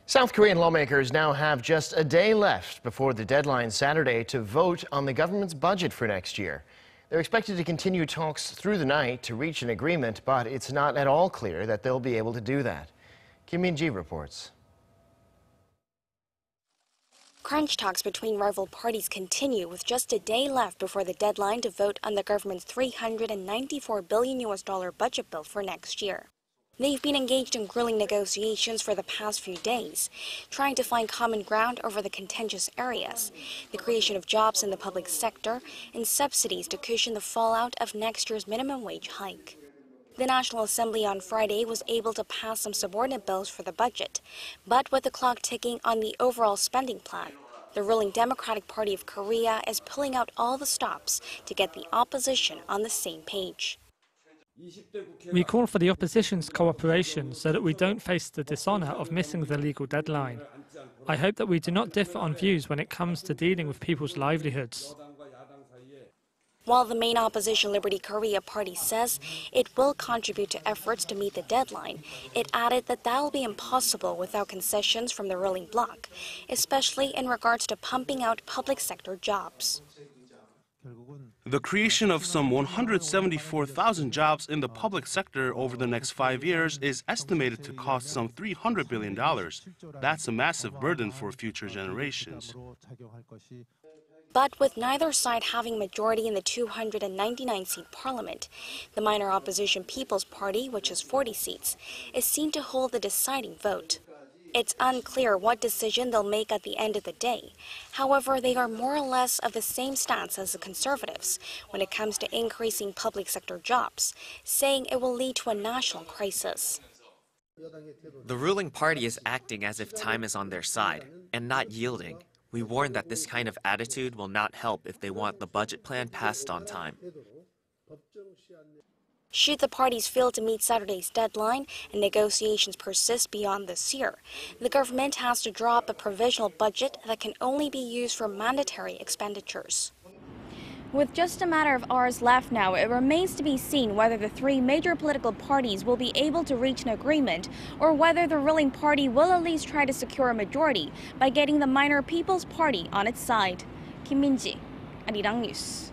South Korean lawmakers now have just a day left before the deadline Saturday to vote on the government's budget for next year. They're expected to continue talks through the night to reach an agreement, but it's not at all clear that they'll be able to do that. Kim Min-ji reports. Crunch talks between rival parties continue with just a day left before the deadline to vote on the government's $394 billion budget bill for next year. They've been engaged in grueling negotiations for the past few days, trying to find common ground over the contentious areas, the creation of jobs in the public sector, and subsidies to cushion the fallout of next year's minimum wage hike. The National Assembly on Friday was able to pass some subordinate bills for the budget, but with the clock ticking on the overall spending plan, the ruling Democratic Party of Korea is pulling out all the stops to get the opposition on the same page. We call for the opposition's cooperation so that we don't face the dishonor of missing the legal deadline. I hope that we do not differ on views when it comes to dealing with people's livelihoods. While the main opposition Liberty Korea party says it will contribute to efforts to meet the deadline, it added that will be impossible without concessions from the ruling bloc, especially in regards to pumping out public sector jobs. The creation of some 174,000 jobs in the public sector over the next 5 years is estimated to cost some $300 billion. That's a massive burden for future generations. But with neither side having a majority in the 299-seat parliament, the minor opposition People's Party, which has 40 seats, is seen to hold the deciding vote. It's unclear what decision they'll make at the end of the day. However, they are more or less of the same stance as the Conservatives when it comes to increasing public sector jobs, saying it will lead to a national crisis. The ruling party is acting as if time is on their side and not yielding. We warn that this kind of attitude will not help if they want the budget plan passed on time. Should the parties fail to meet Saturday's deadline and negotiations persist beyond this year, the government has to draw up a provisional budget that can only be used for mandatory expenditures. With just a matter of hours left now, it remains to be seen whether the three major political parties will be able to reach an agreement or whether the ruling party will at least try to secure a majority by getting the minor People's Party on its side. Kim Min-ji, Arirang News.